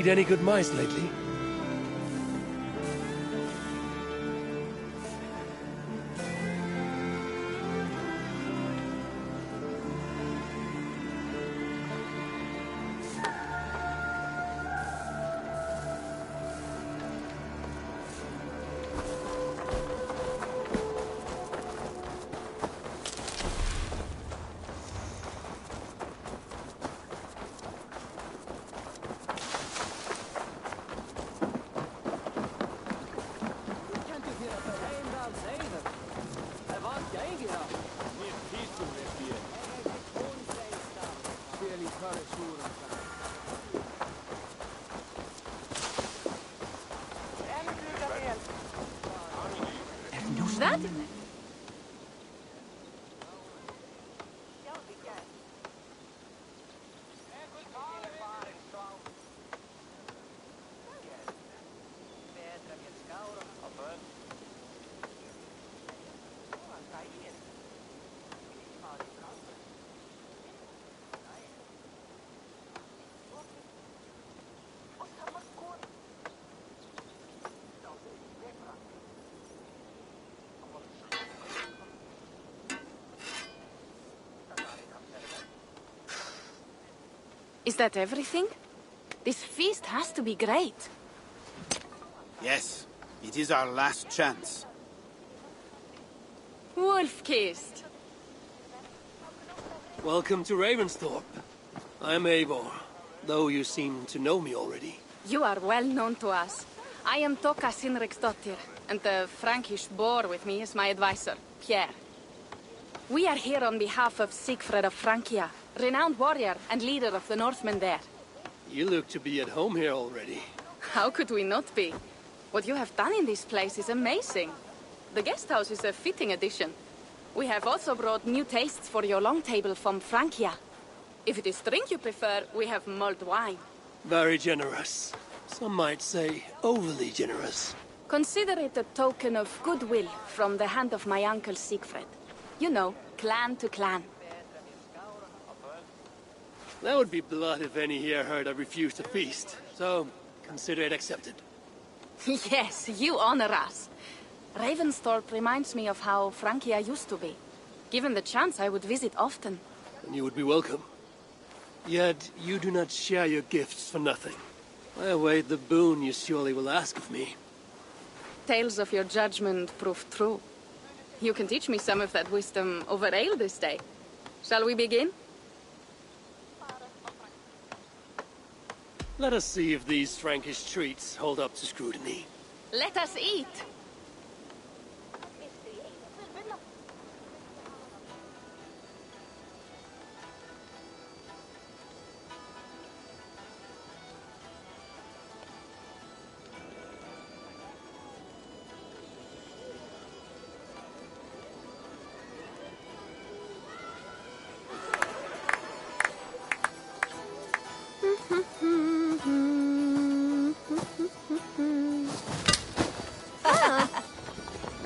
Freed any good mice lately? Who's that? Is that everything? This feast has to be great. Yes, it is our last chance. Wolf-kissed. Welcome to Ravensthorpe. I'm Eivor, though you seem to know me already. You are well known to us. I am Toka Sinriksdottir, and the Frankish boar with me is my advisor, Pierre. We are here on behalf of Sigfred of Francia, renowned warrior and leader of the Northmen there. You look to be at home here already. How could we not be? What you have done in this place is amazing. The guest house is a fitting addition. We have also brought new tastes for your long table from Francia. If it is drink you prefer, we have mulled wine. Very generous. Some might say overly generous. Consider it a token of goodwill from the hand of my uncle Sigfred. You know, clan to clan. That would be blood if any here heard I refused to feast. So, consider it accepted. Yes, you honor us. Ravensthorpe reminds me of how Francia used to be. Given the chance, I would visit often. And you would be welcome. Yet, you do not share your gifts for nothing. I await the boon you surely will ask of me. Tales of your judgment prove true. You can teach me some of that wisdom over ale this day. Shall we begin? Let us see if these Frankish treats hold up to scrutiny. Let us eat!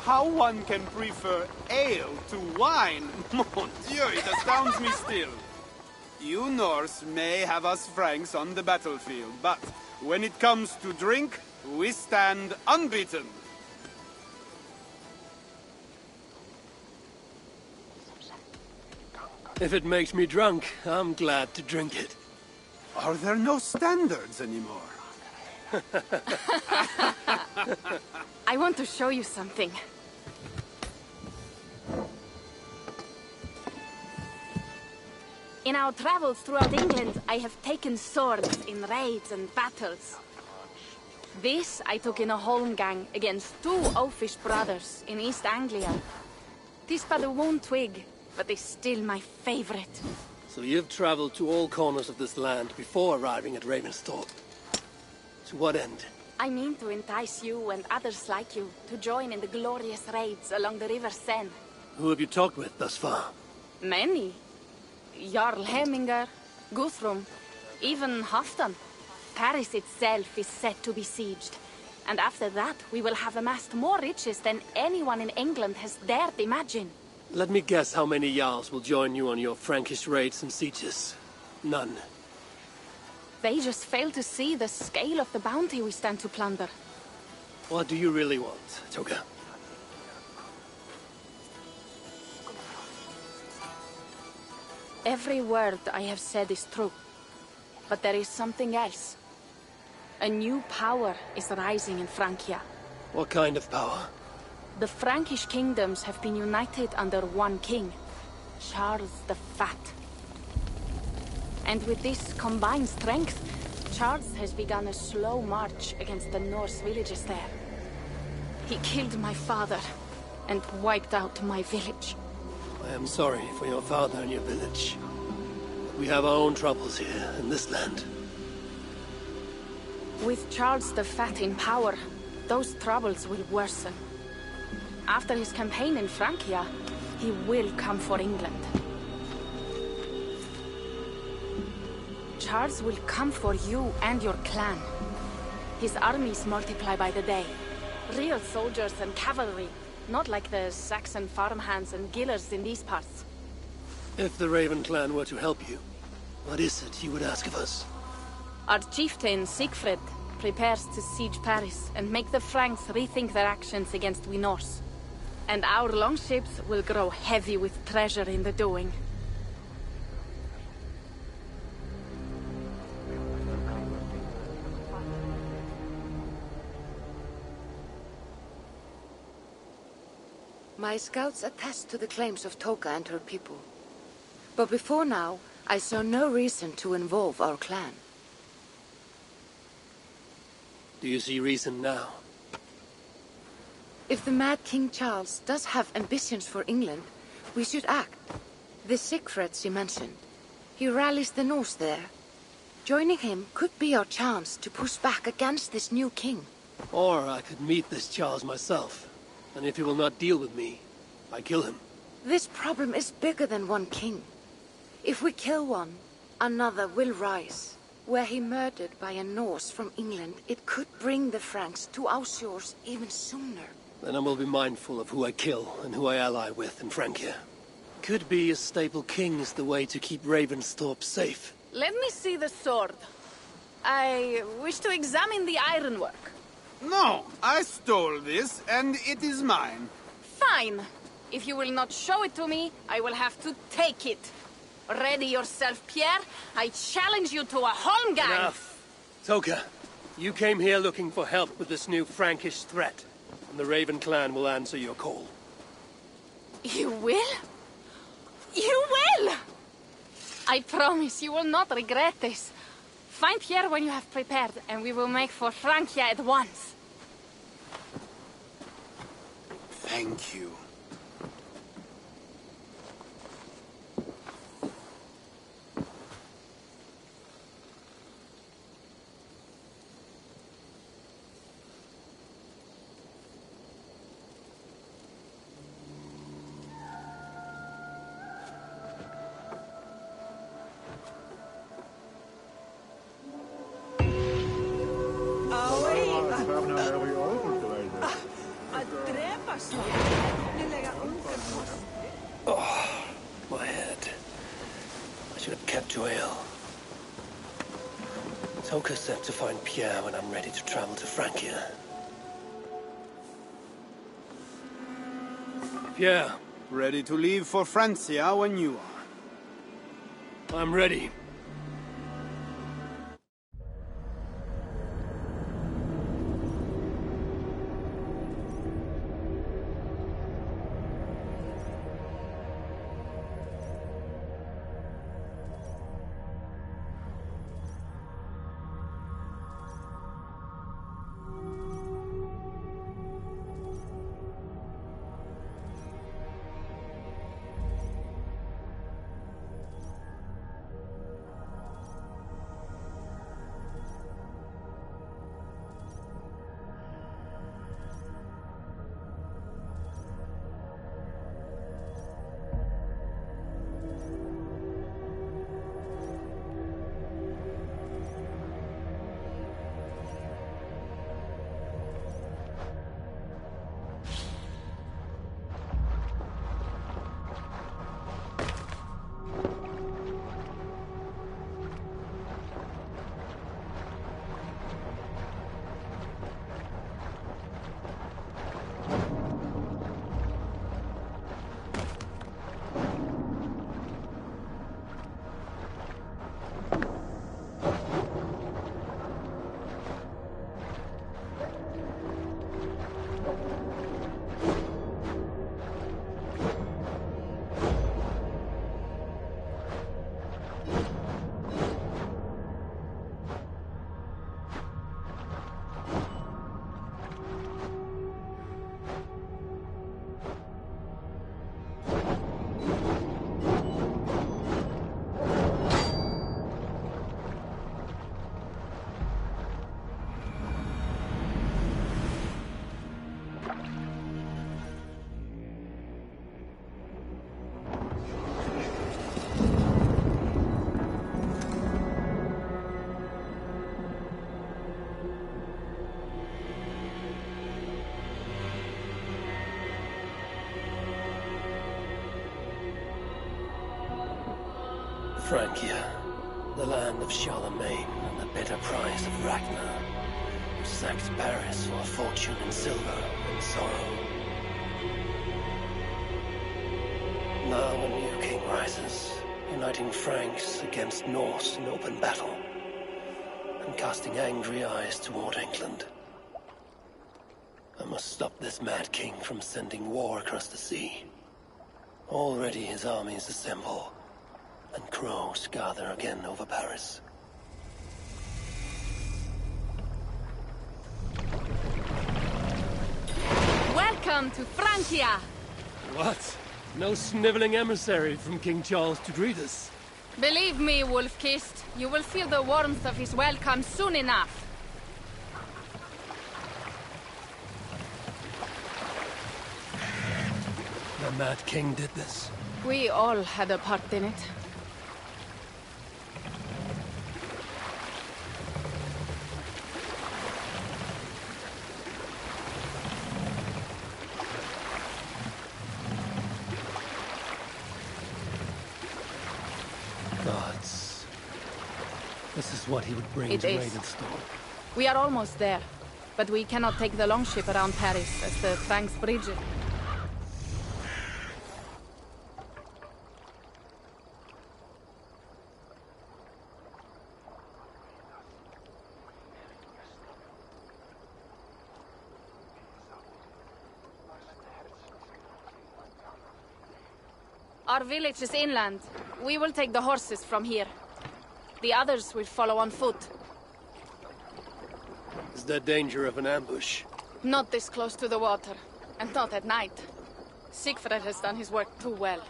How one can prefer ale to wine? Mon Dieu, it astounds me still. You Norse may have us Franks on the battlefield, but when it comes to drink, we stand unbeaten. If it makes me drunk, I'm glad to drink it. Are there no standards anymore? I want to show you something. In our travels throughout England, I have taken swords in raids and battles. This I took in a holmgang against two oafish brothers in East Anglia. 'Tis but a one twig, but is still my favorite. So you've traveled to all corners of this land before arriving at Ravensthorpe. To what end? I mean to entice you and others like you to join in the glorious raids along the River Seine. Who have you talked with thus far? Many. Jarl Heminger, Guthrum, even Halfdan. Paris itself is set to be sieged. And after that, we will have amassed more riches than anyone in England has dared imagine. Let me guess how many Jarls will join you on your Frankish raids and sieges. None. They just fail to see the scale of the bounty we stand to plunder. What do you really want, Toka? Every word I have said is true. But there is something else. A new power is rising in Francia. What kind of power? The Frankish kingdoms have been united under one king, Charles the Fat. And with this combined strength, Charles has begun a slow march against the Norse villages there. He killed my father and wiped out my village. I am sorry for your father and your village. We have our own troubles here in this land. With Charles the Fat in power, those troubles will worsen. After his campaign in Francia, he will come for England. Charles will come for you and your clan. His armies multiply by the day. Real soldiers and cavalry, not like the Saxon farmhands and gillers in these parts. If the Raven clan were to help you, what is it you would ask of us? Our chieftain, Siegfried, prepares to siege Paris and make the Franks rethink their actions against we Norse. And our longships will grow heavy with treasure in the doing. My scouts attest to the claims of Toka and her people. But before now, I saw no reason to involve our clan. Do you see reason now? If the Mad King Charles does have ambitions for England, we should act. The Siegfried she mentioned, he rallies the Norse there. Joining him could be our chance to push back against this new king. Or I could meet this Charles myself. And if he will not deal with me, I kill him. This problem is bigger than one king. If we kill one, another will rise. Were he murdered by a Norse from England, it could bring the Franks to our shores even sooner. Then I will be mindful of who I kill and who I ally with in Francia. Could be a stable king is the way to keep Ravensthorpe safe. Let me see the sword. I wish to examine the ironwork. No, I stole this, and it is mine. Fine. If you will not show it to me, I will have to take it. Ready yourself, Pierre. I challenge you to a holmgang. Enough. Toka, you came here looking for help with this new Frankish threat, and the Raven clan will answer your call. You will? You will! I promise you will not regret this. Find Pierre when you have prepared, and we will make for Francia at once. Thank you. Oh, my head. I should have kept to ale. Toka said to find Pierre when I'm ready to travel to Francia. Pierre. Ready to leave for Francia when you are. I'm ready. Francia, the land of Charlemagne and the bitter prize of Ragnar, who sacked Paris for a fortune in silver and sorrow. Now a new king rises, uniting Franks against Norse in open battle, and casting angry eyes toward England. I must stop this mad king from sending war across the sea. Already his armies assemble, and crows gather again over Paris. Welcome to Francia! What? No sniveling emissary from King Charles to greet us? Believe me, Wolf-Kissed, you will feel the warmth of his welcome soon enough. The Mad King did this. We all had a part in it. Gods. This is what he would bring It to is. Ravenstone. We are almost there, but we cannot take the longship around Paris as the Franks bridge it. Our village is inland. We will take the horses from here. The others will follow on foot. Is there danger of an ambush? Not this close to the water, and not at night. Siegfried has done his work too well.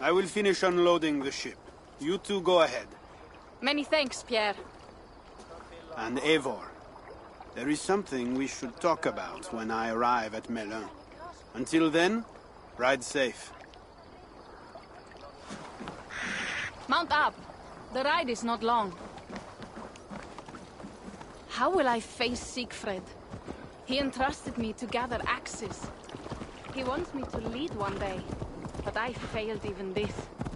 I will finish unloading the ship. You two go ahead. Many thanks, Pierre. And Eivor, there is something we should talk about when I arrive at Melun. Until then, ride safe. Mount up. The ride is not long. How will I face Siegfried? He entrusted me to gather axes. He wants me to lead one day, but I failed even this.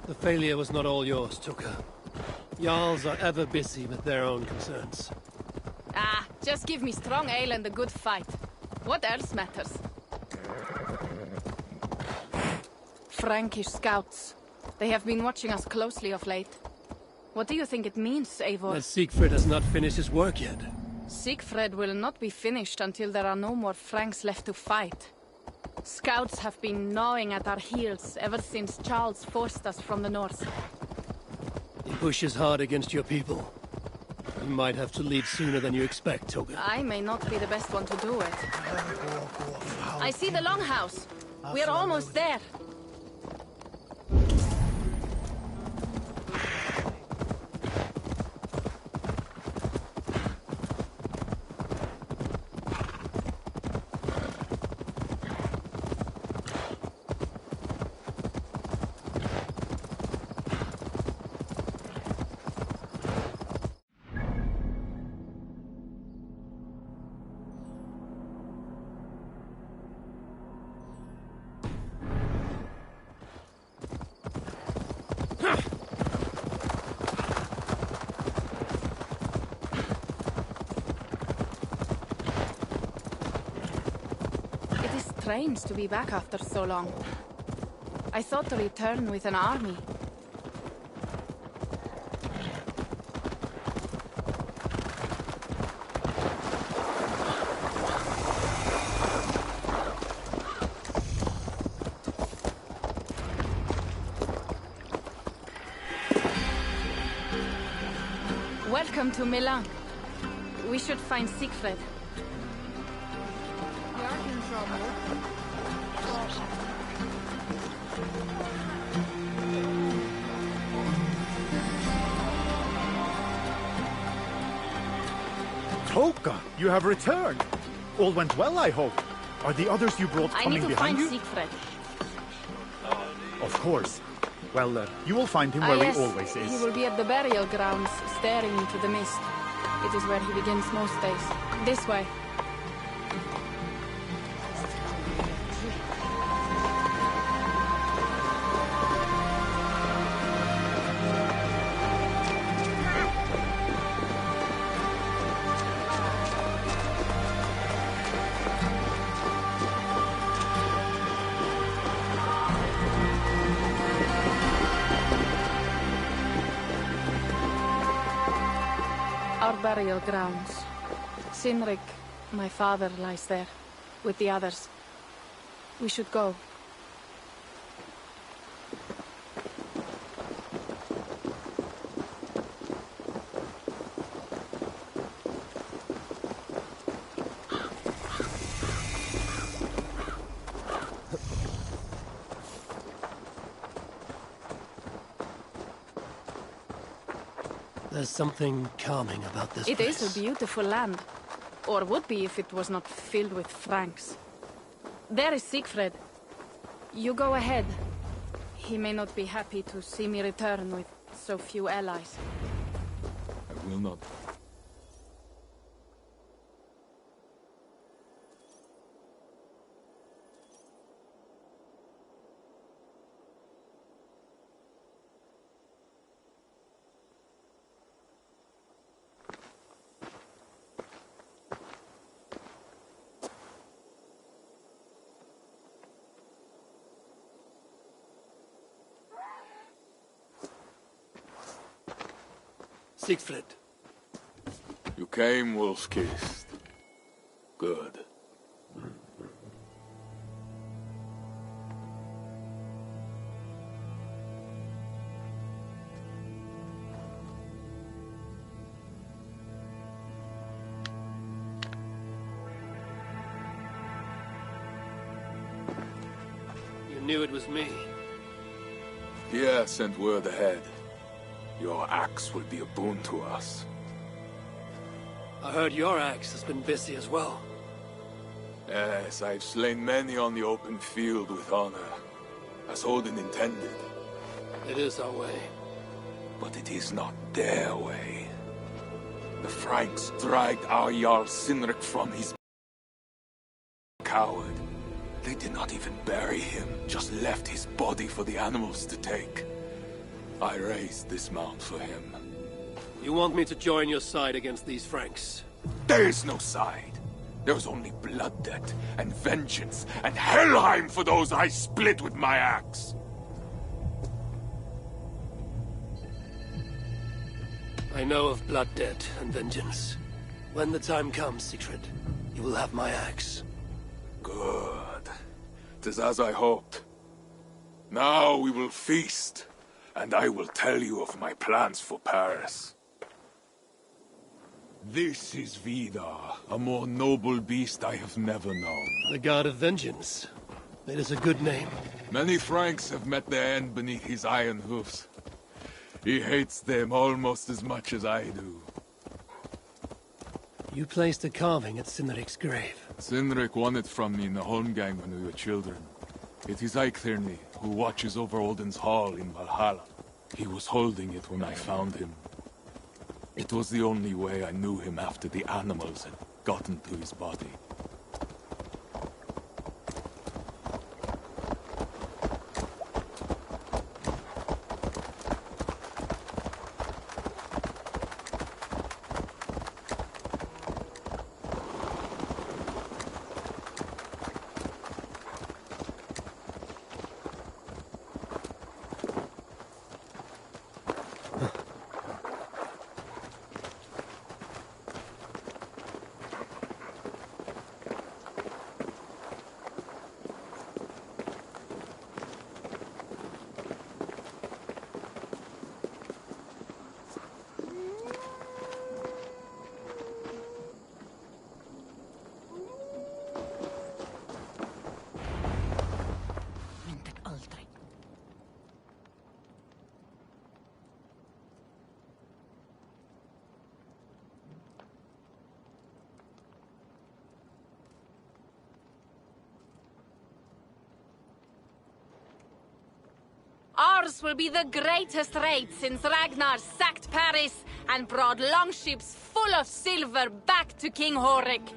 The failure was not all yours, Tuka. Jarls are ever busy with their own concerns. Ah, just give me strong ale and a good fight. What else matters? Frankish scouts. They have been watching us closely of late. What do you think it means, Eivor? That Siegfried has not finished his work yet. Siegfried will not be finished until there are no more Franks left to fight. Scouts have been gnawing at our heels ever since Charles forced us from the north. He pushes hard against your people. You might have to lead sooner than you expect, Toga. I may not be the best one to do it. I see the longhouse. We are almost there. Strange to be back after so long. I thought to return with an army. Welcome to Milan. We should find Siegfried. Toka, you have returned. All went well, I hope. Are the others you brought I coming need to behind find you? Siegfried. Of course. Well, you will find him where yes, he always He is. will be at the burial grounds, staring into the mist. It is where he begins most days. This way. burial grounds. Cynric, my father, lies there, with the others. We should go. There's something calming about this It place. is a beautiful land. Or would be if it was not filled with Franks. There is Siegfried. You go ahead. He may not be happy to see me return with so few allies. I will not. Siegfried. You came, wolf-kissed. Good. You knew it was me. Pierre sent word ahead. Your axe will be a boon to us. I heard your axe has been busy as well. Yes, I've slain many on the open field with honor, as Odin intended. It is our way. But it is not their way. The Franks dragged our Jarl Cynric from his coward. They did not even bury him, just left his body for the animals to take. I raised this mound for him. You want me to join your side against these Franks? There is no side. There is only blood debt, and vengeance, and Helheim for those I split with my axe. I know of blood debt and vengeance. When the time comes, Siegfried, you will have my axe. Good. 'Tis as I hoped. Now we will feast. And I will tell you of my plans for Paris. This is Vidar, a more noble beast I have never known. The God of Vengeance. It is a good name. Many Franks have met their end beneath his iron hoofs. He hates them almost as much as I do. You placed a carving at Cynric's grave. Cynric won it from me in the Holmgang when we were children. It is Eiktherni, who watches over Odin's hall in Valhalla. He was holding it when I found him. It was the only way I knew him after the animals had gotten to his body. Ours will be the greatest raid since Ragnar sacked Paris and brought longships full of silver back to King Horik.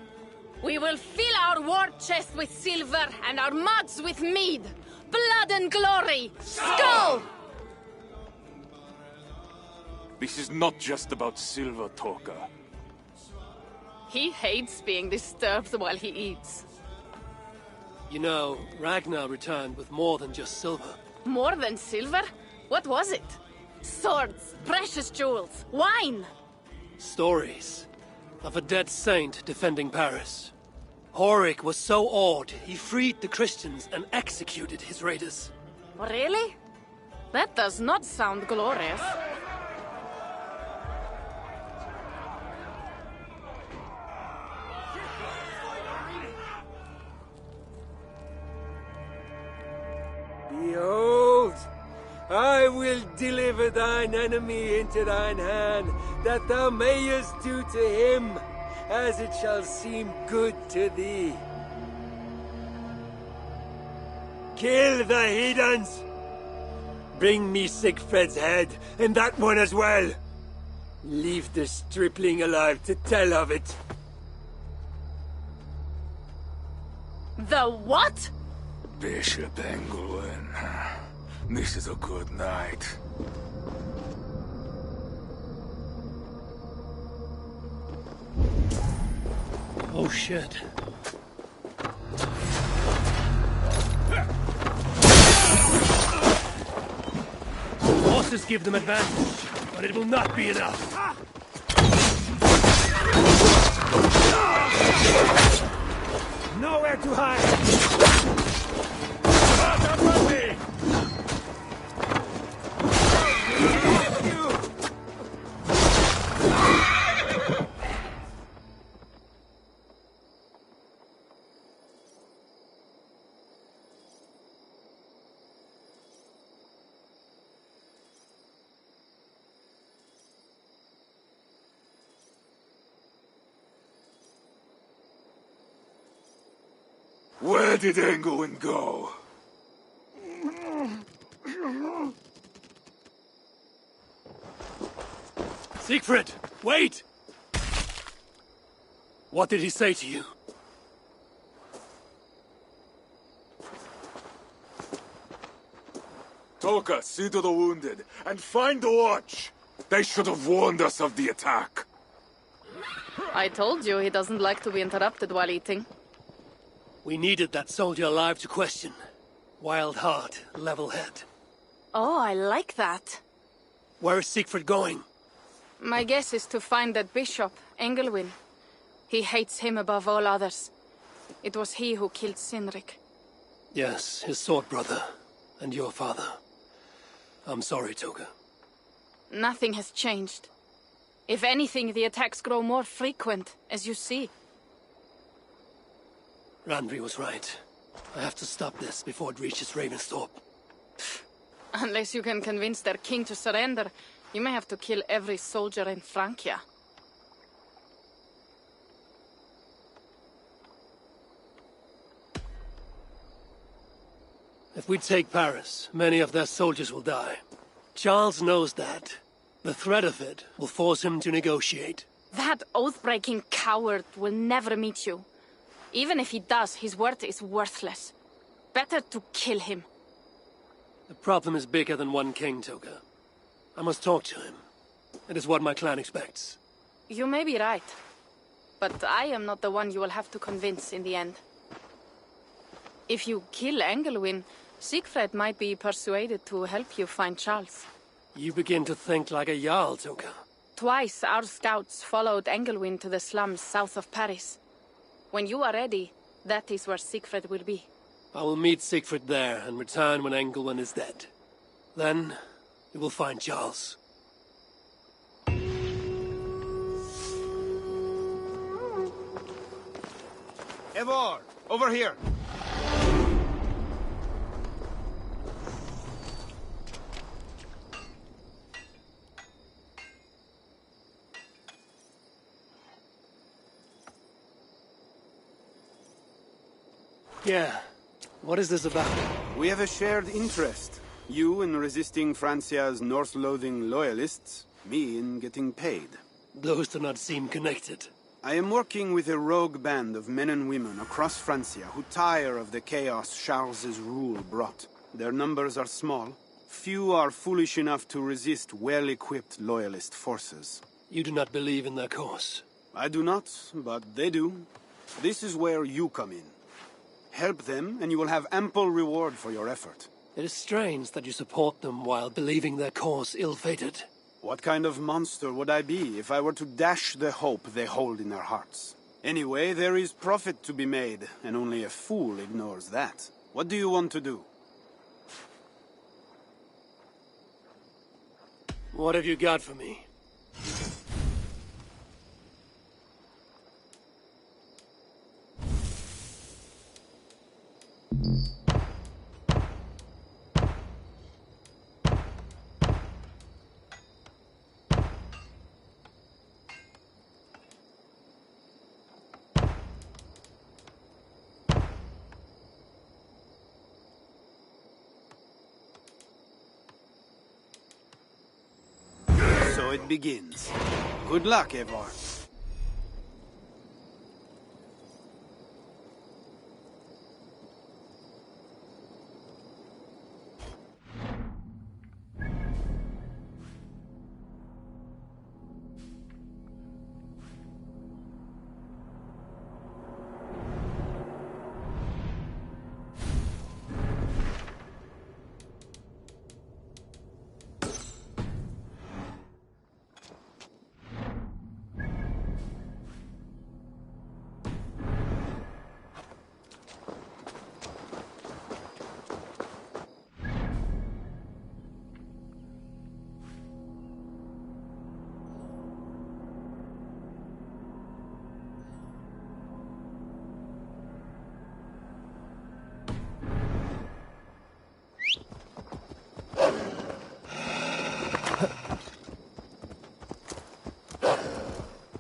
We will fill our war chest with silver and our mugs with mead. Blood and glory! Skull! This is not just about silver, Torka. He hates being disturbed while he eats. You know, Ragnar returned with more than just silver. More than silver? What was it? Swords, precious jewels, wine! Stories of a dead saint defending Paris. Horik was so awed, he freed the Christians and executed his raiders. Really? That does not sound glorious. Behold, I will deliver thine enemy into thine hand, that thou mayest do to him as it shall seem good to thee. Kill the heathens! Bring me Sigfred's head, and that one as well! Leave the stripling alive to tell of it. The what? Bishop Engelwin. This is a good night. Oh shit. Horses give them advantage, but it will not be enough. Nowhere to hide! Where did Engelwin go? Siegfried, wait! What did he say to you? Toka, see to the wounded, and find the watch! They should have warned us of the attack. I told you he doesn't like to be interrupted while eating. We needed that soldier alive to question. Wild heart, level head. Oh, I like that. Where is Siegfried going? My guess is to find that bishop, Engelwin. He hates him above all others. It was he who killed Sinrik. Yes, his sword brother. And your father. I'm sorry, Toga. Nothing has changed. If anything, the attacks grow more frequent, as you see. Randvi was right. I have to stop this before it reaches Ravensthorpe. Unless you can convince their king to surrender, you may have to kill every soldier in Francia. If we take Paris, many of their soldiers will die. Charles knows that. The threat of it will force him to negotiate. That oath-breaking coward will never meet you. Even if he does, his word is worthless. Better to kill him. The problem is bigger than one king, Toga. I must talk to him. It is what my clan expects. You may be right. But I am not the one you will have to convince in the end. If you kill Engelwin, Siegfried might be persuaded to help you find Charles. You begin to think like a Jarl, Toga. Twice our scouts followed Engelwin to the slums south of Paris. When you are ready, that is where Siegfried will be. I will meet Siegfried there and return when Engelwin is dead. Then, we will find Charles. Eivor, over here. Yeah. What is this about? We have a shared interest. You in resisting Francia's North-loathing loyalists, me in getting paid. Those do not seem connected. I am working with a rogue band of men and women across Francia who tire of the chaos Charles's rule brought. Their numbers are small. Few are foolish enough to resist well-equipped loyalist forces. You do not believe in their cause. I do not, but they do. This is where you come in. Help them, and you will have ample reward for your effort. It is strange that you support them while believing their cause ill-fated. What kind of monster would I be if I were to dash the hope they hold in their hearts? Anyway, there is profit to be made, and only a fool ignores that. What do you want to do? What have you got for me? So it begins. Good luck, Eivor.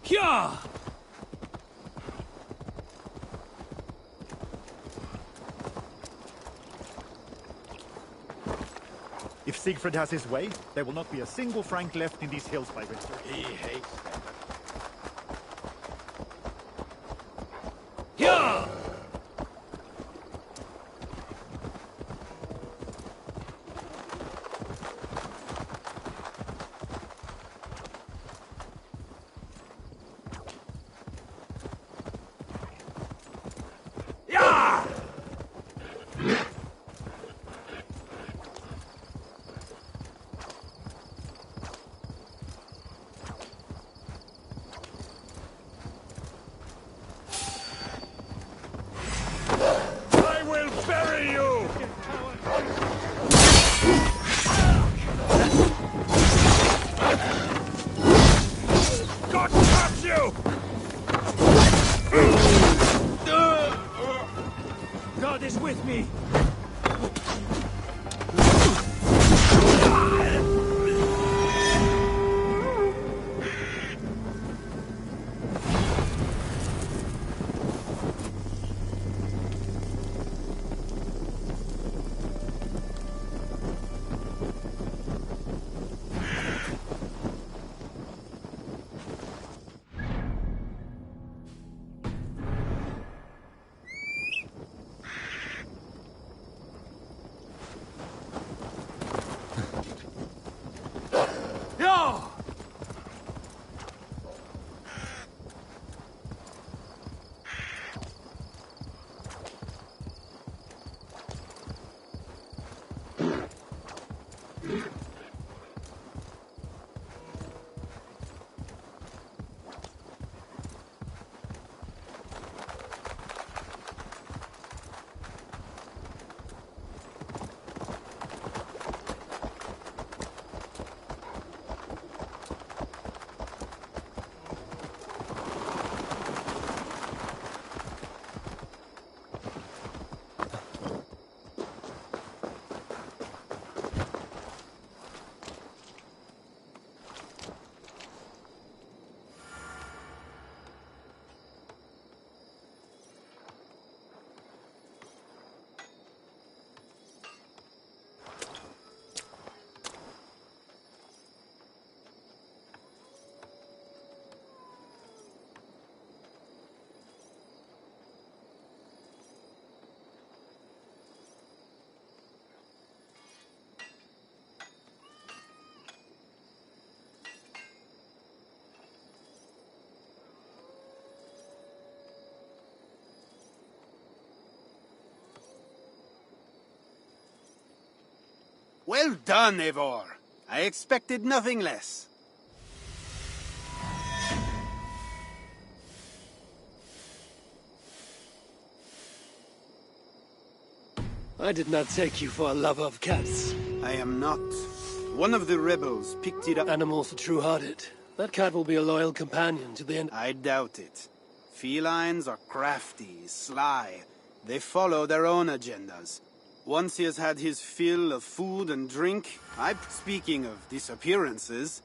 Yeah! If Siegfried has his way, there will not be a single Frank left in these hills by winter. He hates them. Yeah! Yeah! I will bury you! God curse you! God is with me! Yeah! Well done, Eivor. I expected nothing less. I did not take you for a lover of cats. I am not. One of the rebels picked it up. Animals are true-hearted. That cat will be a loyal companion to the end. I doubt it. Felines are crafty, sly. They follow their own agendas. Once he has had his fill of food and drink, speaking of disappearances,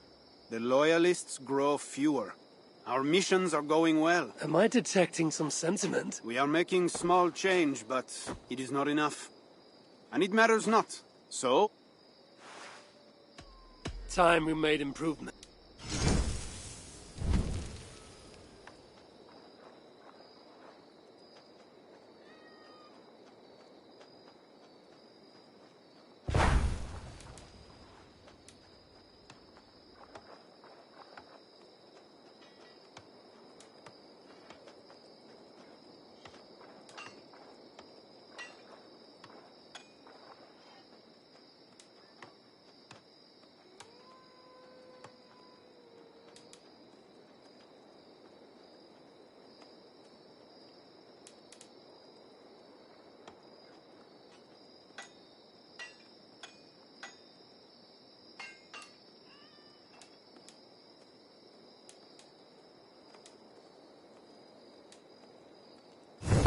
the loyalists grow fewer. Our missions are going well. Am I detecting some sentiment? We are making small change, but it is not enough. And it matters not. So? Time we made improvement.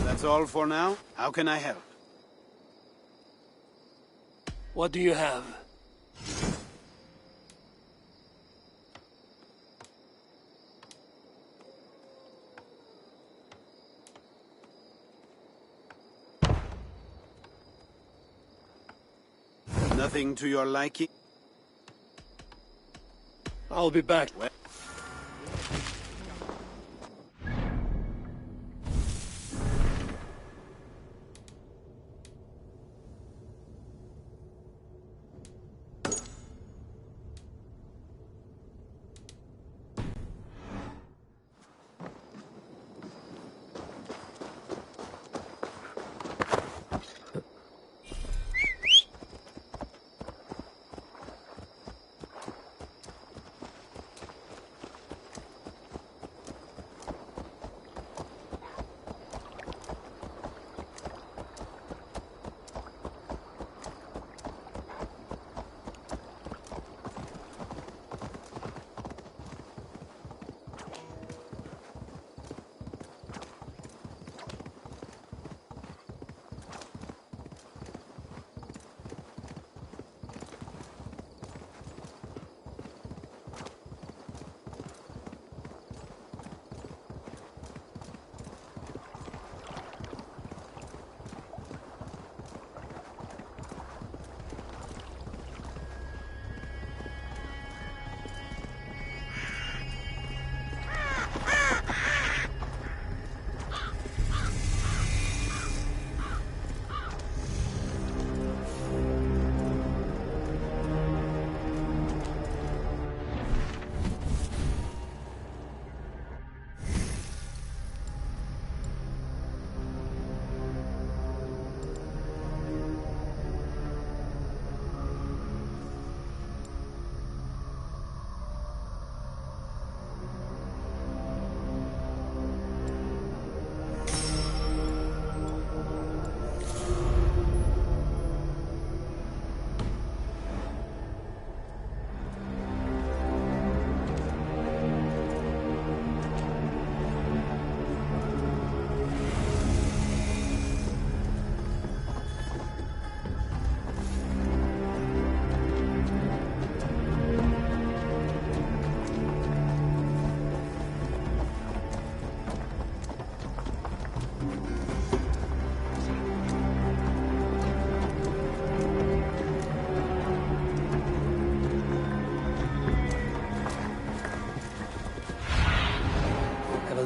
That's all for now. How can I help? What do you have? Nothing to your liking? I'll be back.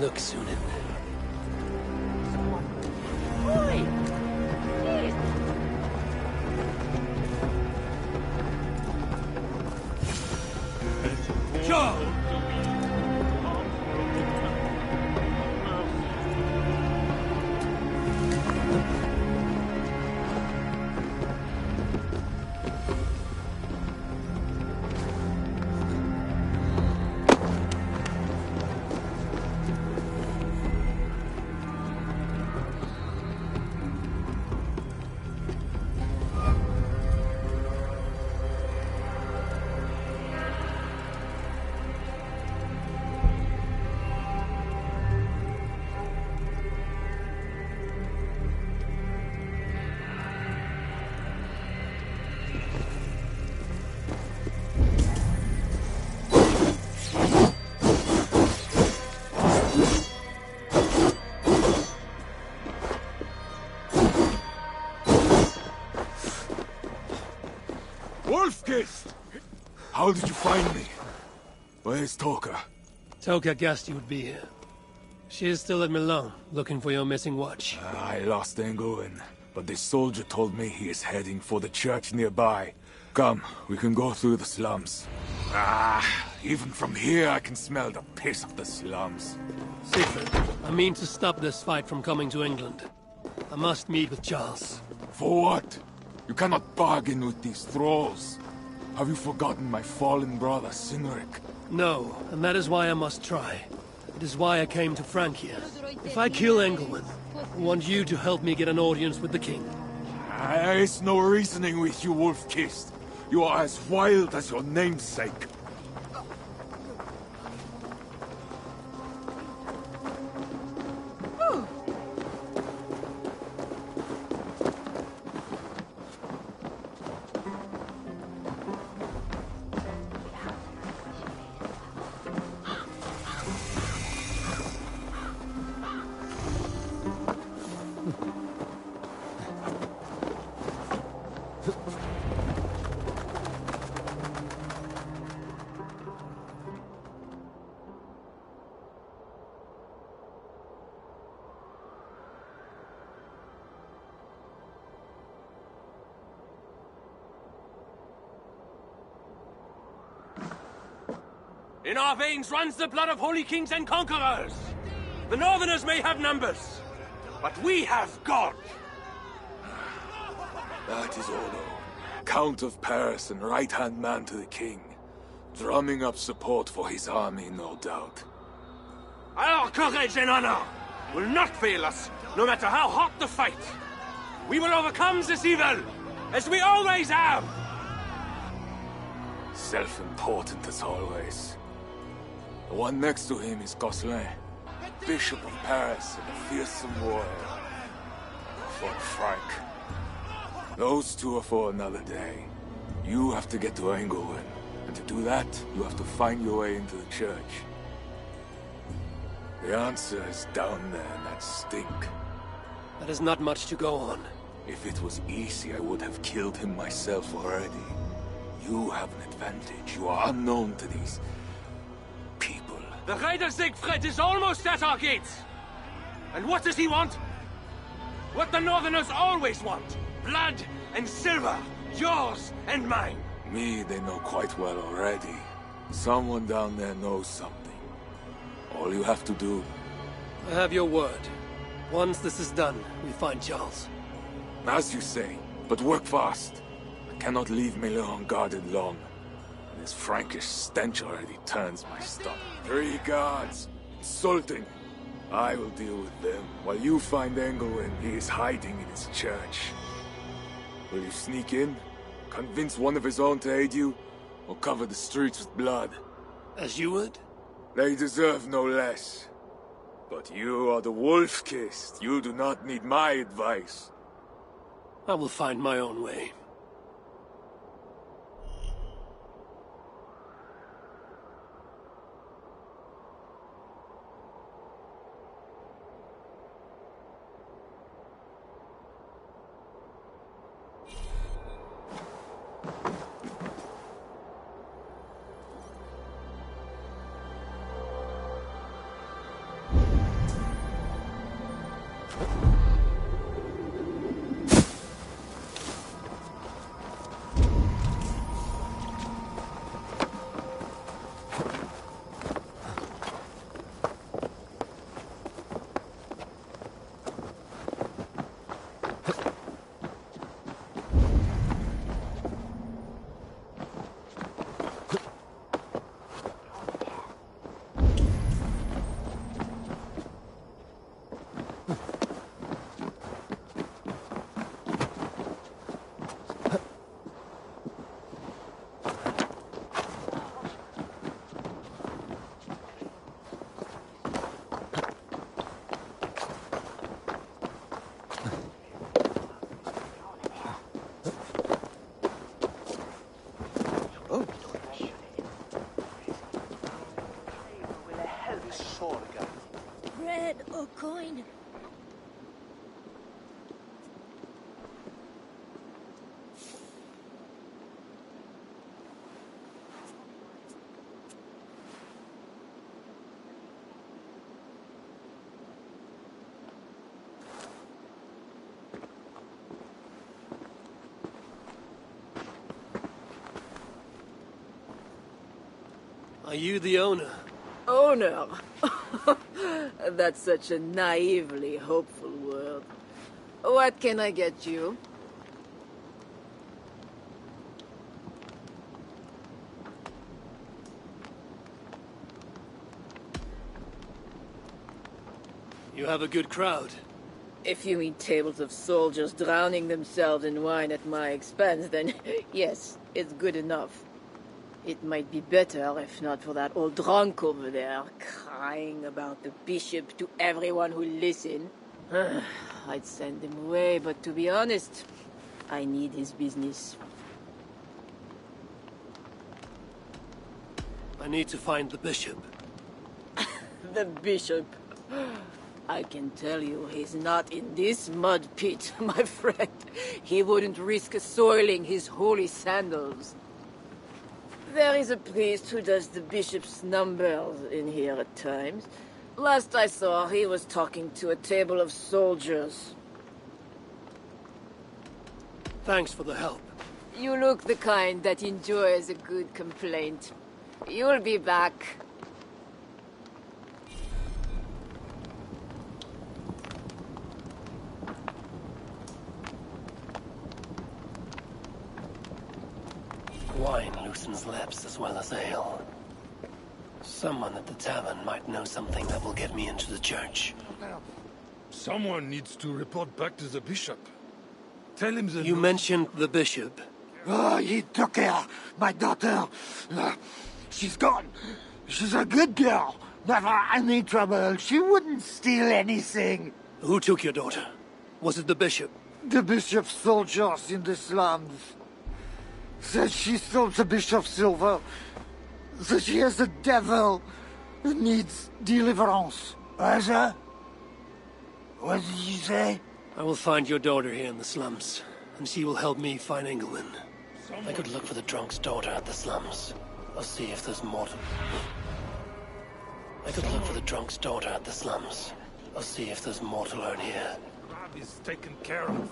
Look, Sunan. Wolf-Kissed! How did you find me? Where's Toka? Toka guessed you would be here. She is still at Milan, looking for your missing watch. I lost England, but this soldier told me he is heading for the church nearby. Come, we can go through the slums. Even from here I can smell the piss of the slums. Siegfried, I mean to stop this fight from coming to England. I must meet with Charles. For what? You cannot bargain with these thralls. Have you forgotten my fallen brother, Cynric? No, and that is why I must try. It is why I came to Francia. If I kill Engelwin, I want you to help me get an audience with the king. There is no reasoning with you, Wolf-Kissed. You are as wild as your namesake. In our veins runs the blood of holy kings and conquerors. The Northerners may have numbers, but we have God. That is Odo, Count of Paris and right-hand man to the king. Drumming up support for his army, no doubt. Our courage and honor will not fail us, no matter how hot the fight. We will overcome this evil, as we always have. Self-important as always. The one next to him is Gosselin, Bishop of Paris and a fearsome warrior. For Frank. Those two are for another day. You have to get to Engelwin, and to do that, you have to find your way into the church. The answer is down there in that stink. That is not much to go on. If it was easy, I would have killed him myself already. You have an advantage. You are unknown to these people. The Raider Siegfried is almost at our gates. And what does he want? What the Northerners always want. Blood and silver. Yours and mine. Me, they know quite well already. Someone down there knows something. All you have to do... I have your word. Once this is done, we find Charles. As you say, but work fast. I cannot leave Milan unguarded long. This Frankish stench already turns my stomach. 3 guards. Insulting. I will deal with them, while you find Engelwin. He is hiding in his church. Will you sneak in? Convince one of his own to aid you? Or cover the streets with blood? As you would? They deserve no less. But you are the Wolf-Kissed. You do not need my advice. I will find my own way. Are you the owner? Owner? That's such a naively hopeful word. What can I get you? You have a good crowd. If you mean tables of soldiers drowning themselves in wine at my expense, then yes, it's good enough. It might be better if not for that old drunk over there, crying about the bishop to everyone who listen. I'd send him away, but to be honest, I need his business. I need to find the bishop. The bishop. I can tell you he's not in this mud pit, my friend. He wouldn't risk soiling his holy sandals. There is a priest who does the bishop's numbers in here at times. Last I saw, he was talking to a table of soldiers. Thanks for the help. You look the kind that enjoys a good complaint. You'll be back. Wine loosens lips as well as ale. Someone at the tavern might know something that will get me into the church. Someone needs to report back to the bishop. Tell him the You mentioned the bishop. Oh, he took her, my daughter. She's gone. She's a good girl. Never any trouble. She wouldn't steal anything. Who took your daughter? Was it the bishop? The bishop's soldiers in the slums. Says she stole the bishop's silver. Says she has a devil who needs deliverance. What did you say? I will find your daughter here in the slums, and she will help me find England. I could look for the drunk's daughter at the slums. I'll see if there's more to... I could look for the drunk's daughter at the slums. I'll see if there's more to learn here. is taken care of.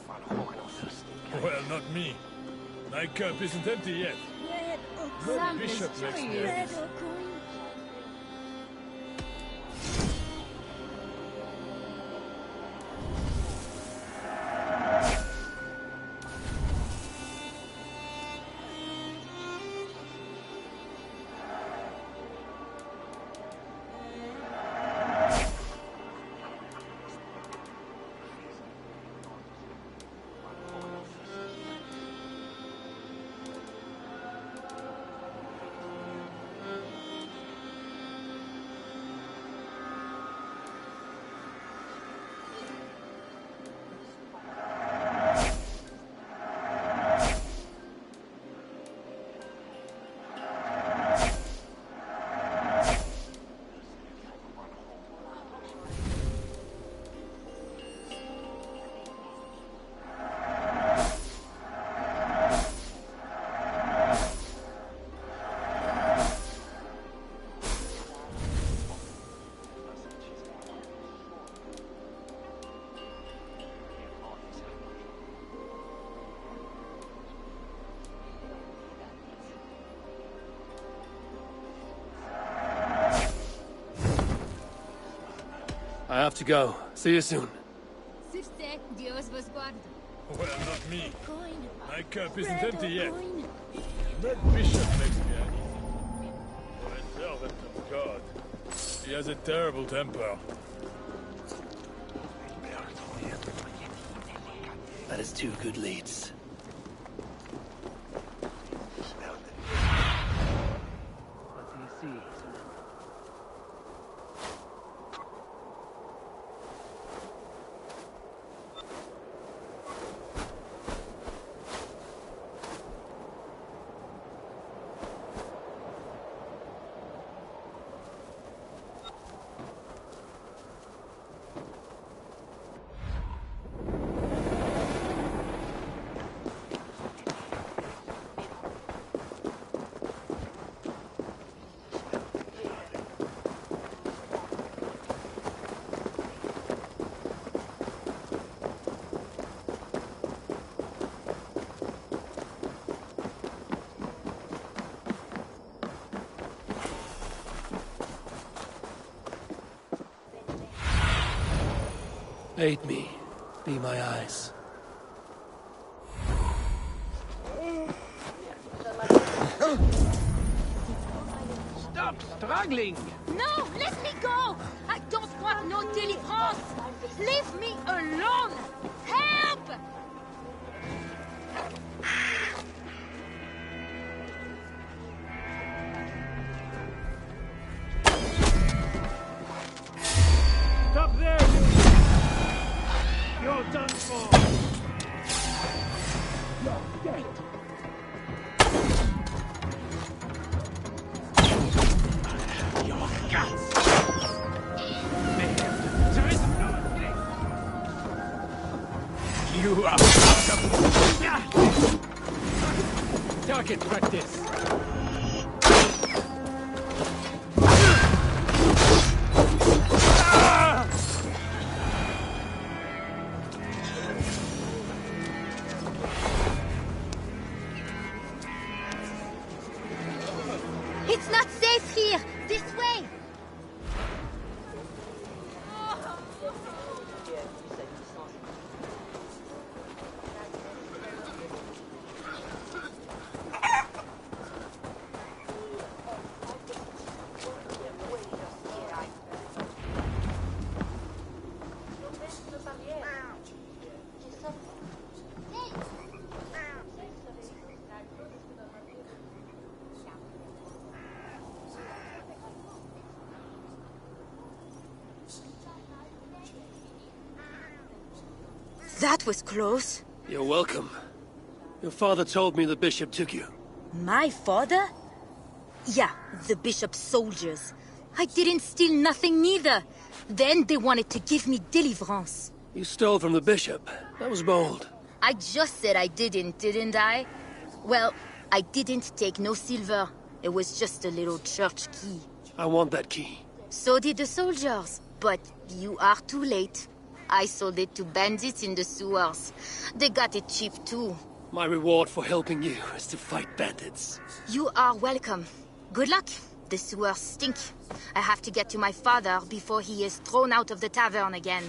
Well, not me. My cup isn't empty yet. No bishop makes me nervous. I have to go. See you soon. Well, not me. My cup isn't empty yet. That bishop makes me uneasy. A servant of God. He has a terrible temper. That is two good leads. What do you see? Aid me. Be my eyes. Stop struggling! No, let me go! I don't want no deliverance! Leave me alone! Help! Stop there, you! You're done for! You're dead! Your guts! Man, there is no escape! You are welcome! Target practice! It's not safe here! This way! That was close. You're welcome. Your father told me the bishop took you. My father? Yeah, the bishop's soldiers. I didn't steal nothing neither. Then they wanted to give me deliverance. You stole from the bishop. That was bold. I just said I didn't I? Well, I didn't take no silver. It was just a little church key. I want that key. So did the soldiers. But you are too late. I sold it to bandits in the sewers. They got it cheap too. My reward for helping you is to fight bandits. You are welcome. Good luck. The sewers stink. I have to get to my father before he is thrown out of the tavern again.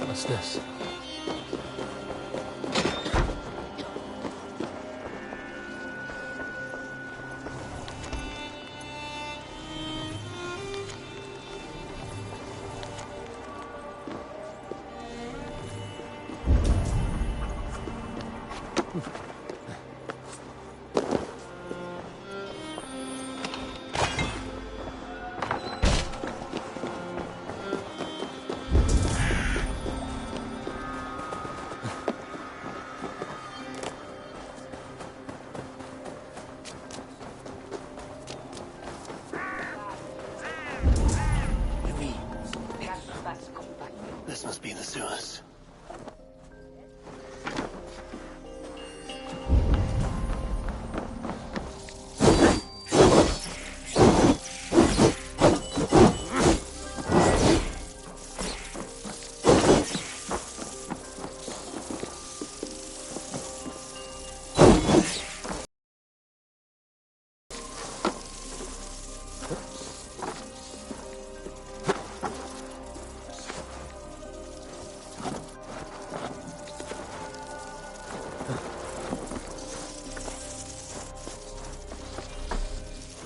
What's this? This must be the sewers.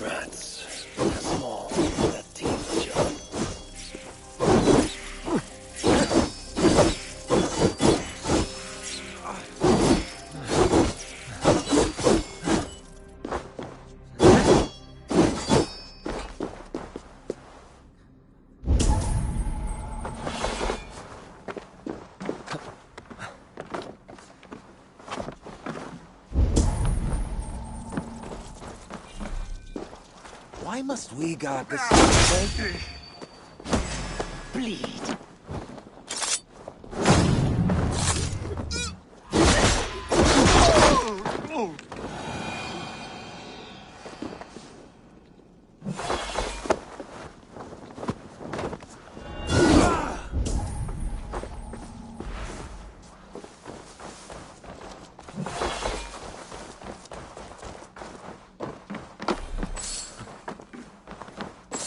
Rats. They're small. Their teeth are sharp. Why must we guard this bleed?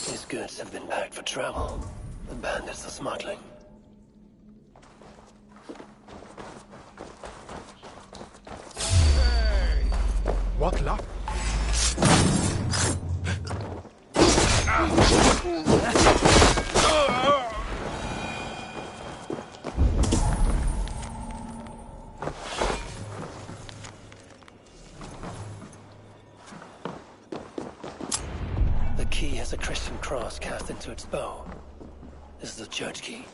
These goods have been packed for travel. The bandits are smuggling. What luck? The key has a Christian cross cast into its bow. This is a church key.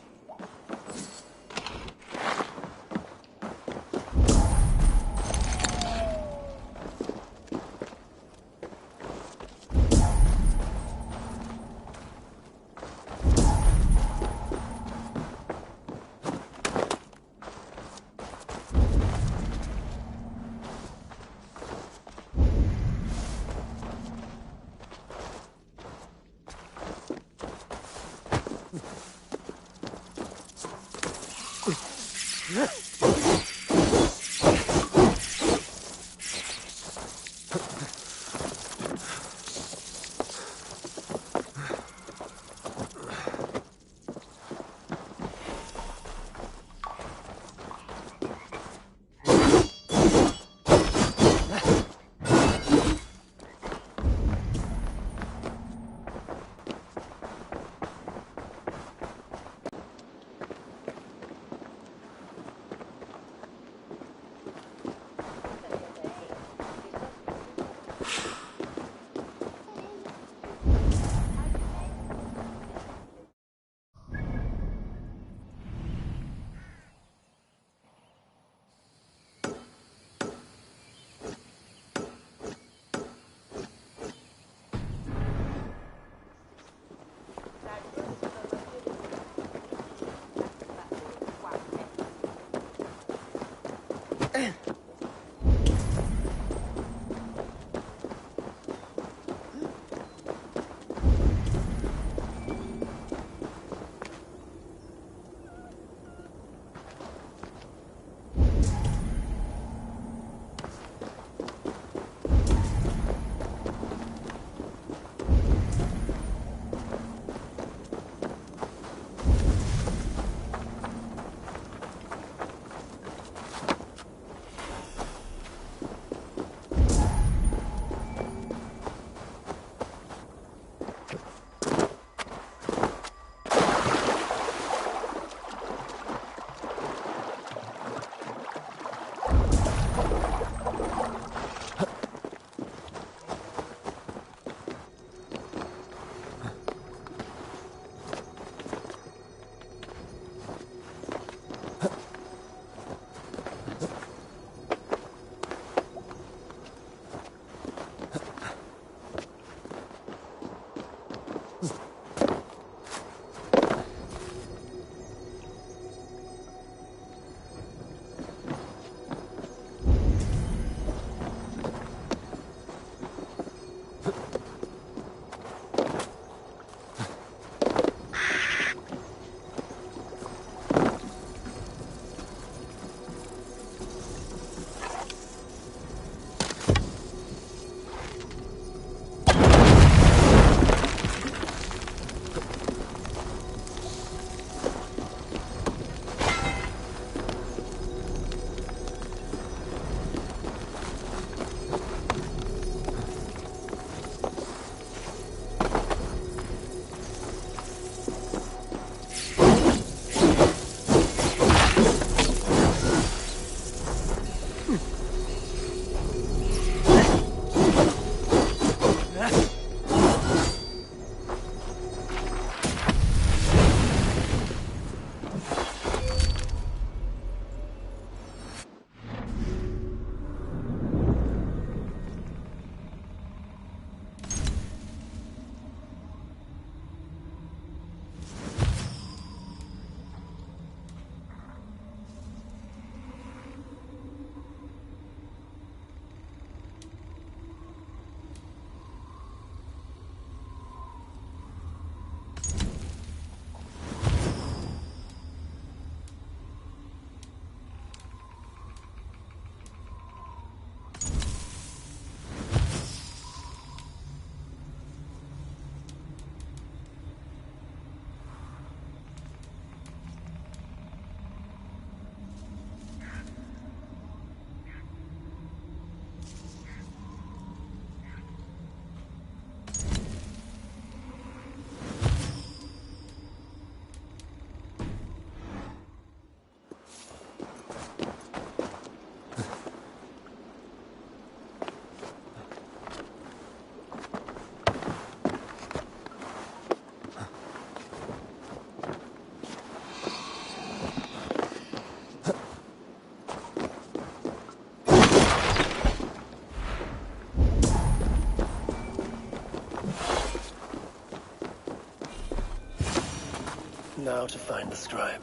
Now to find the scribe.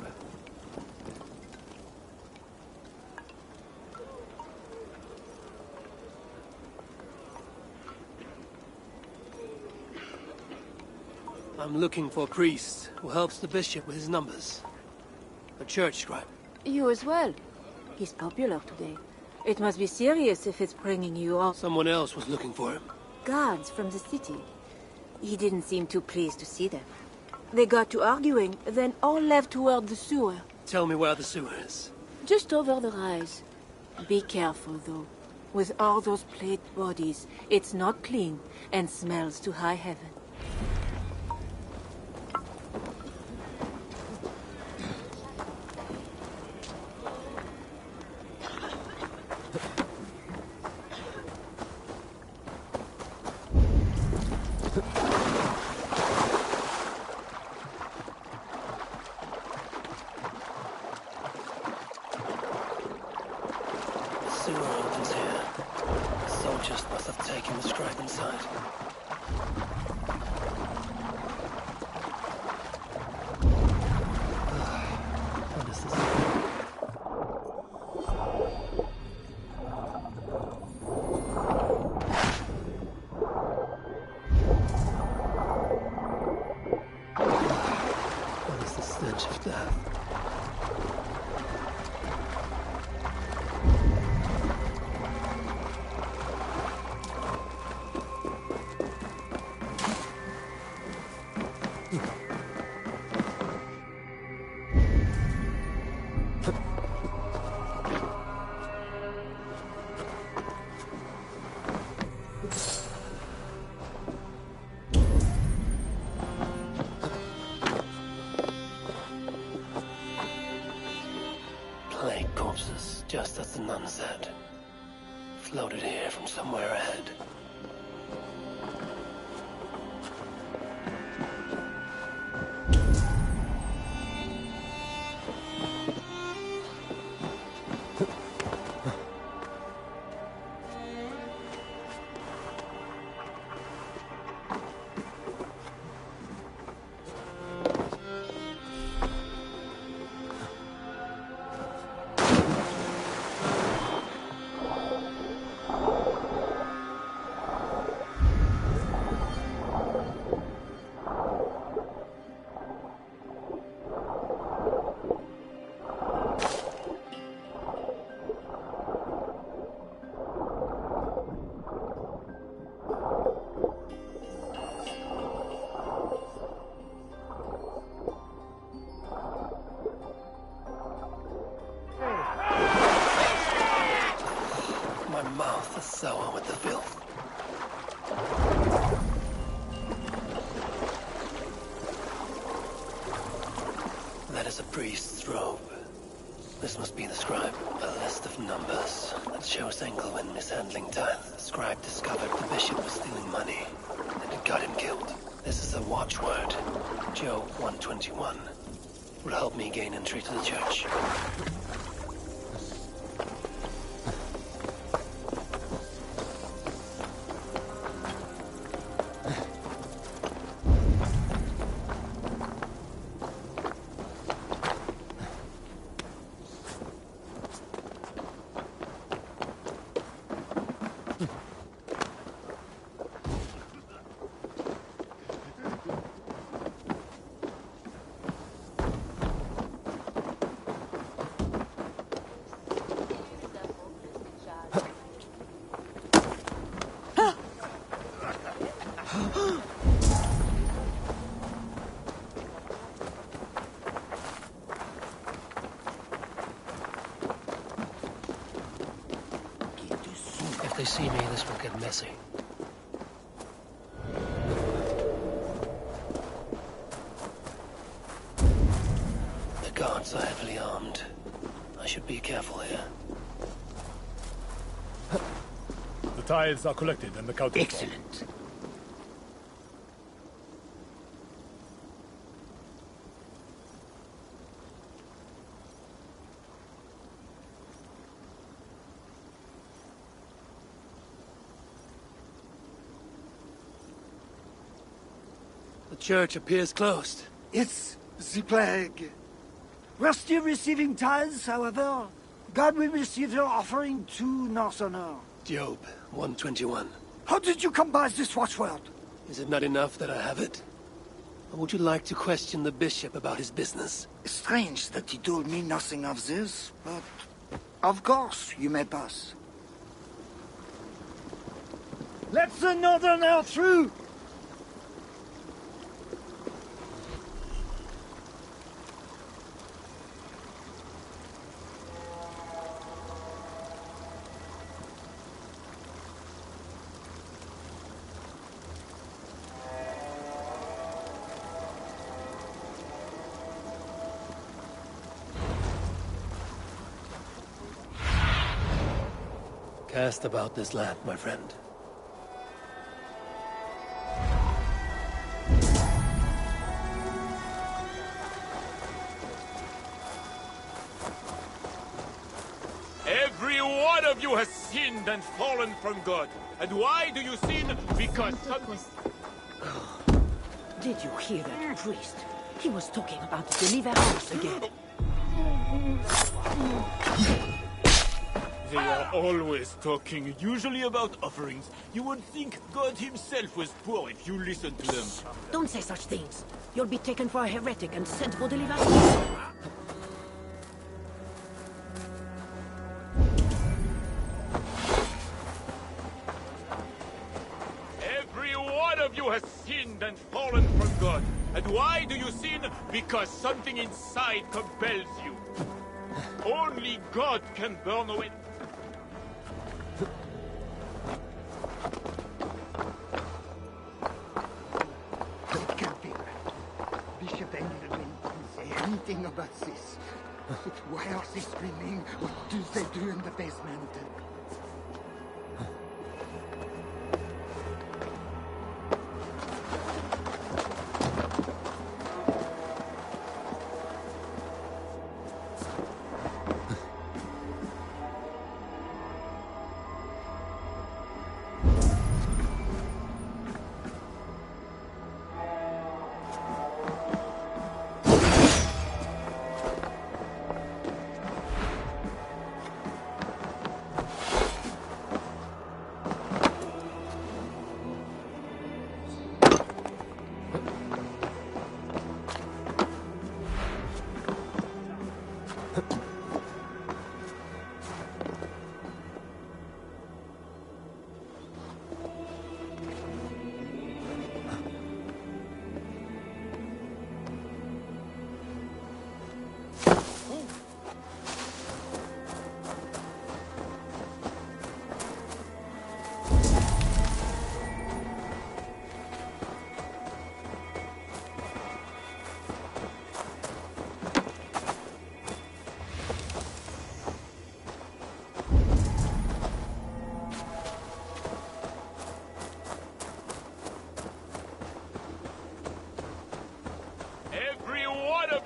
I'm looking for a priest who helps the bishop with his numbers. A church scribe. You as well. He's popular today. It must be serious if it's bringing you on. Someone else was looking for him. Guards from the city. He didn't seem too pleased to see them. They got to arguing, then all left toward the sewer. Tell me where the sewer is. Just over the rise. Be careful, though. With all those plate bodies, it's not clean and smells to high heaven. Plague corpses, just as the nun said. Floated here from somewhere ahead. My mouth is sour with the filth. That is a priest's robe. This must be the scribe. A list of numbers that shows Engelwin mishandling tithe. The scribe discovered the bishop was stealing money, and it got him killed. This is a watchword. Joe 121. Will help me gain entry to the church. If they see me, this will get messy. The guards are heavily armed. I should be careful here. The tithes are collected and accounted for. Excellent. The church appears closed. It's The plague. We're still receiving tithes, however. God will receive your offering to Northerner. Job 121. How did you come by this watchword? Is it not enough that I have it? Or would you like to question the bishop about his business? Strange that he told me nothing of this, but of course you may pass. Let the Northerner through! Cast about this land, my friend. Every one of you has sinned and fallen from God. And why do you sin? Because something... Did you hear that priest? He was talking about deliverance again. They are always talking, usually about offerings. You would think God himself was poor if you listened to them. Don't say such things. You'll be taken for a heretic and sent for deliverance. Every one of you has sinned and fallen from God. And why do you sin? Because something inside compels you. Only God can burn away... It can't be right. Bishop England didn't say anything about this. Why are they screaming? What do they do in the basement?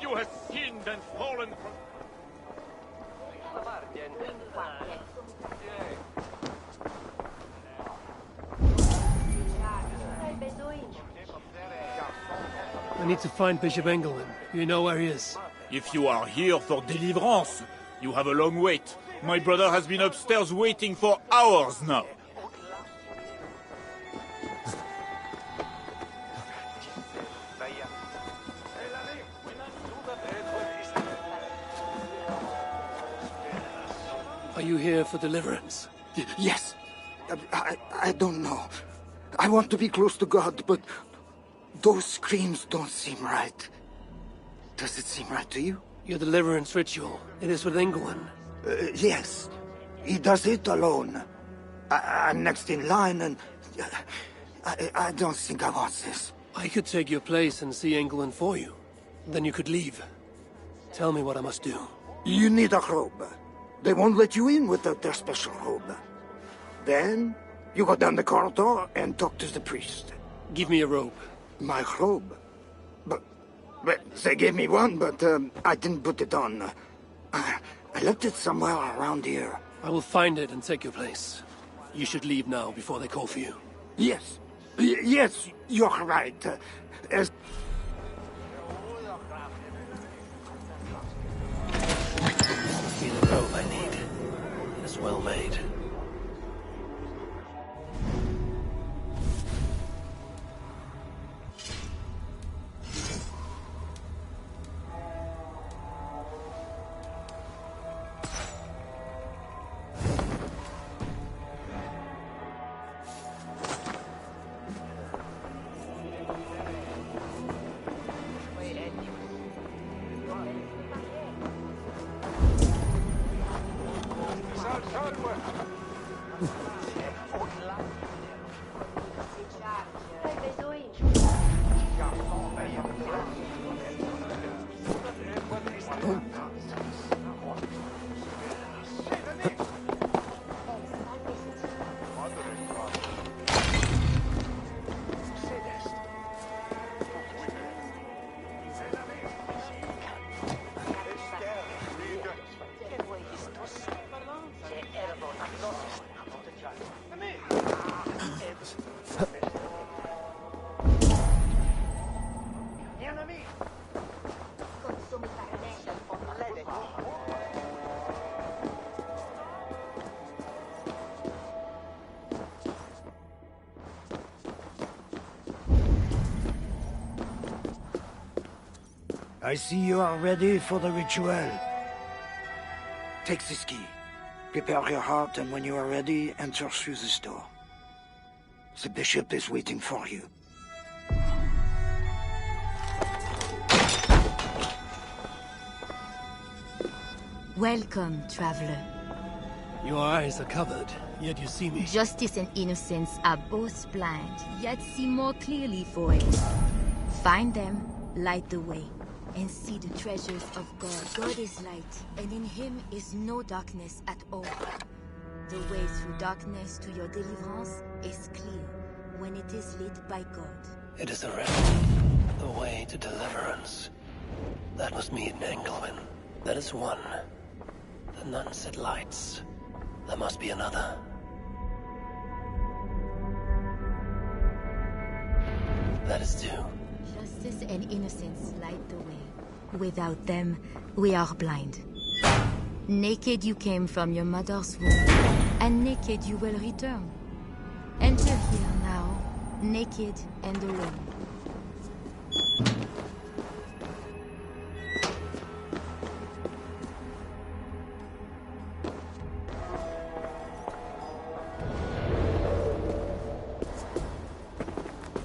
You have sinned and fallen from... I need to find Bishop Engelman. You know where he is? If you are here for deliverance, you have a long wait. My brother has been upstairs waiting for hours now. Are you here for deliverance? Yes. I don't know. I want to be close to God, but those screams don't seem right. Does it seem right to you? Your deliverance ritual. It is with Engelman. Yes. He does it alone. I'm next in line, and I don't think I want this. I could take your place and see Engelman for you. Then you could leave. Tell me what I must do. You need a robe. They won't let you in without their special robe. Then, you go down the corridor and talk to the priest. Give me a robe. My robe? But they gave me one, but I didn't put it on. I left it somewhere around here. I will find it and take your place. You should leave now before they call for you. Yes. Yes, you're right. well made. I see you are ready for the ritual. Take this key. Prepare your heart, and when you are ready, enter through this door. The bishop is waiting for you. Welcome, traveler. Your eyes are covered, yet you see me. Justice and innocence are both blind, yet see more clearly for it. Find them, light the way, and see the treasures of God. God is light, and in him is no darkness at all. The way through darkness to your deliverance is clear when it is lit by God. It is the remedy, the way to deliverance. That was me in Engelwin. That is one. The nun said lights. There must be another. That is two. Justice and innocence light the way. Without them, we are blind. Naked you came from your mother's womb, and naked you will return. Enter here now, naked and alone.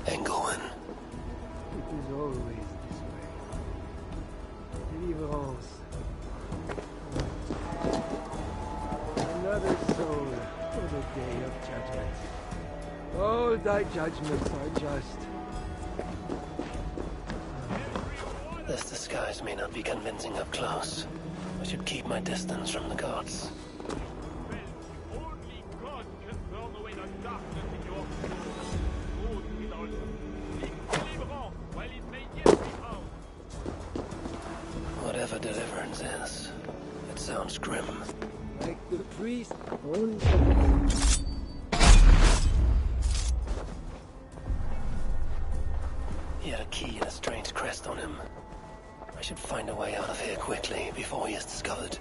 Engelwin. It is always this way. Deliverance. Another soul for the day of judgment. All thy judgments are just. This disguise may not be convincing up close. I should keep my distance from the gods. Only God can burn away the darkness in your soul. Good with all. Deliverance while it may yet be found. Whatever deliverance is, it sounds grim. Like the priest. He had a key and a strange crest on him. I should find a way out of here quickly before he is discovered.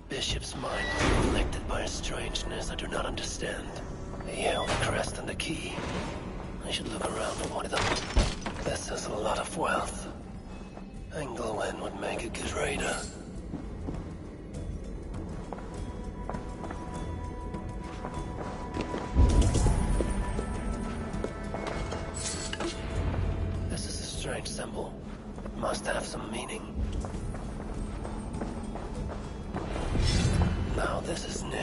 Bishop's mind is afflicted by a strangeness I do not understand. He held the crest and the key. I should look around for one of them. This is a lot of wealth. Engelwin would make a good raider. strange symbol. It must have some meaning. Now this is new.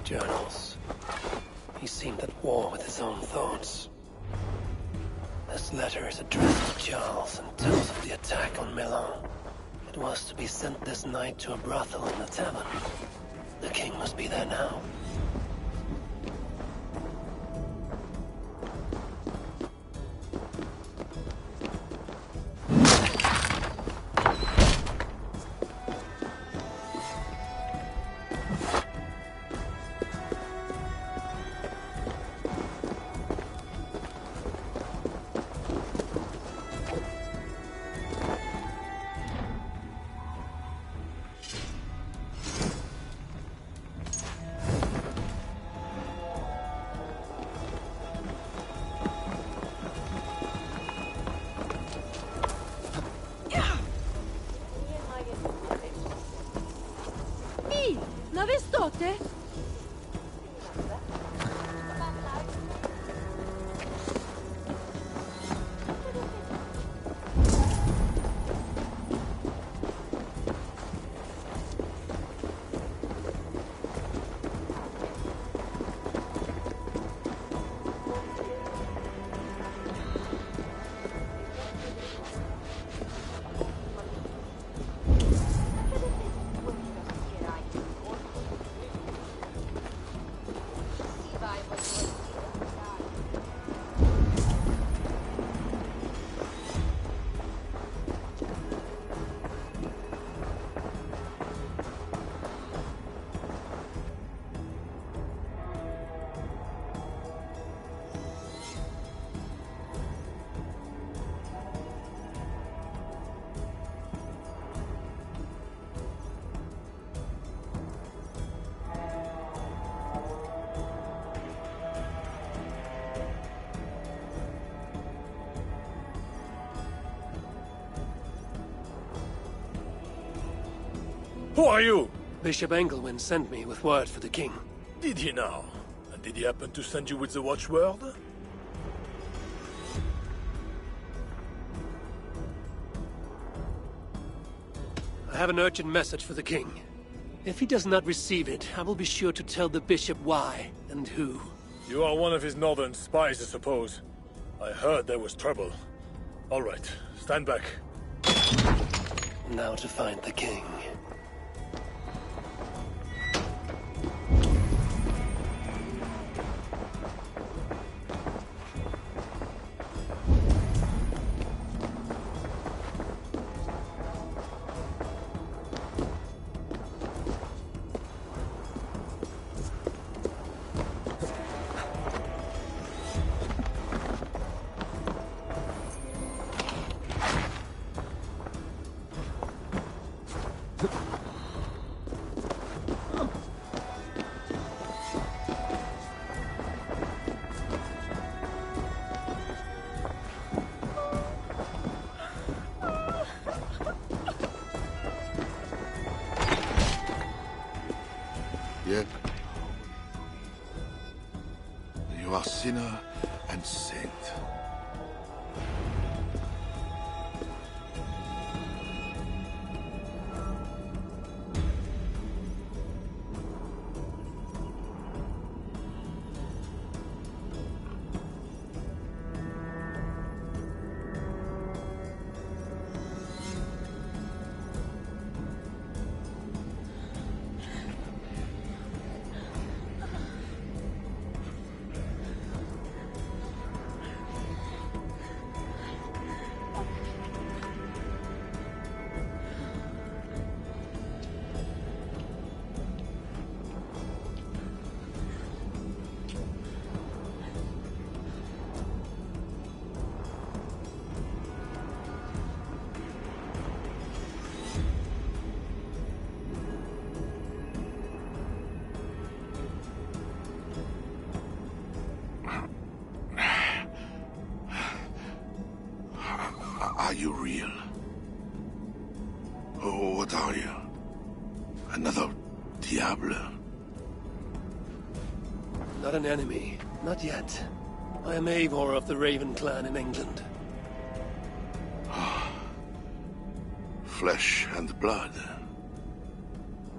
Journals. He seemed at war with his own thoughts. This letter is addressed to Charles and tells of the attack on Milan. It was to be sent this night to a brothel in the tavern. The king must be there now. Who are you? Bishop Engelwin sent me with word for the king. Did he now? And did he happen to send you with the watchword? I have an urgent message for the king. If he does not receive it, I will be sure to tell the bishop why and who. You are one of his northern spies, I suppose. I heard there was trouble. All right, stand back. Now to find the king. Yet, you are sinner and saint. Are you real? Oh, what are you? Another Diable? Not an enemy. Not yet. I am Eivor of the Raven clan in England. Flesh and blood.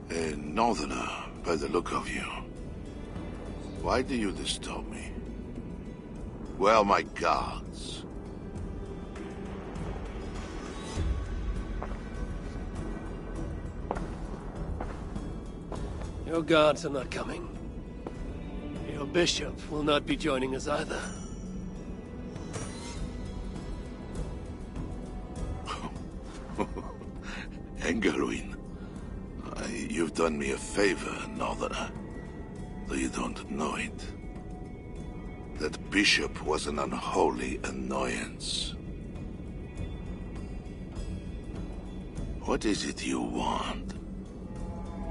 A northerner, by the look of you. Why do you disturb me? Where are my guards? Your guards are not coming. Your bishop will not be joining us either. Engelwin, you've done me a favor, Northerner, though you don't know it. That bishop was an unholy annoyance. What is it you want?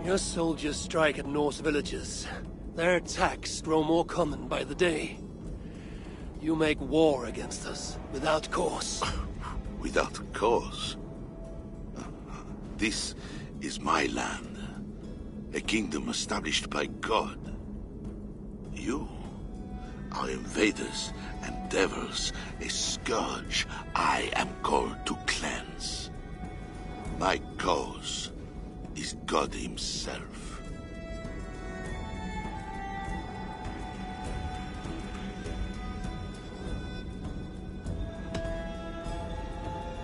Your soldiers strike at Norse villages. Their attacks grow more common by the day. You make war against us, without cause. Without cause? This is my land. A kingdom established by God. You are invaders and devils, a scourge I am called to cleanse. My cause is God himself.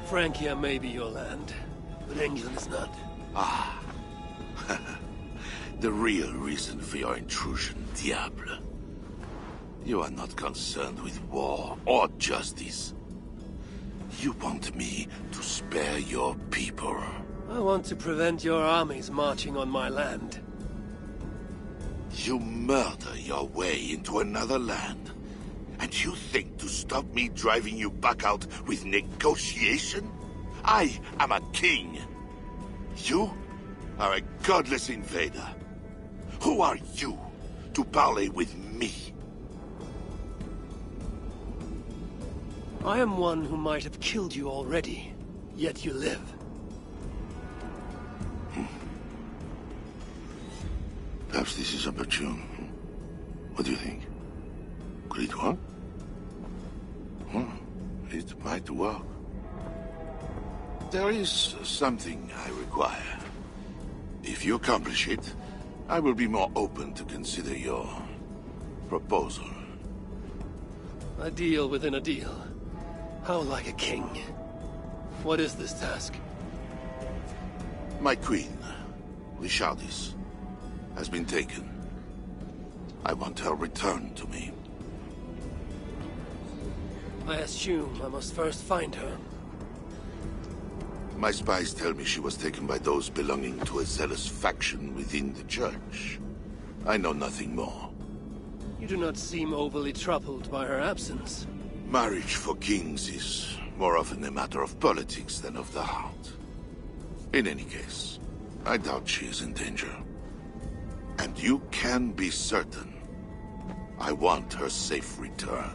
Francia may be your land, but England is not. Ah. The real reason for your intrusion, Diable. You are not concerned with war or justice. You want me to spare your people. I want to prevent your armies marching on my land. You murder your way into another land, and you think to stop me driving you back out with negotiation? I am a king. You are a godless invader. Who are you to parley with me? I am one who might have killed you already, yet you live. Perhaps this is opportune. What do you think? Could it work? It might work. There is something I require. If you accomplish it, I will be more open to consider your proposal. A deal within a deal. How like a king. What is this task? My queen, Lishardis, has been taken. I want her returned to me. I assume I must first find her. My spies tell me she was taken by those belonging to a zealous faction within the church. I know nothing more. You do not seem overly troubled by her absence. Marriage for kings is more often a matter of politics than of the heart. In any case, I doubt she is in danger. And you can be certain I want her safe return.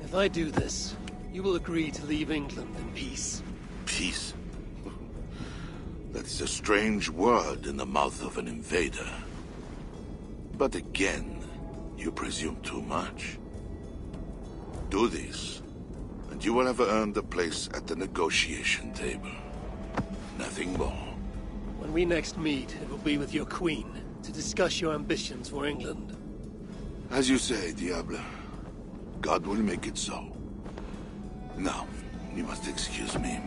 If I do this, you will agree to leave England in peace. Peace? That is a strange word in the mouth of an invader. But again, you presume too much. Do this, and you will have earned a place at the negotiation table. Nothing more. When we next meet, it will be with your queen, to discuss your ambitions for England. As you say, Diable. God will make it so. Now, you must excuse me.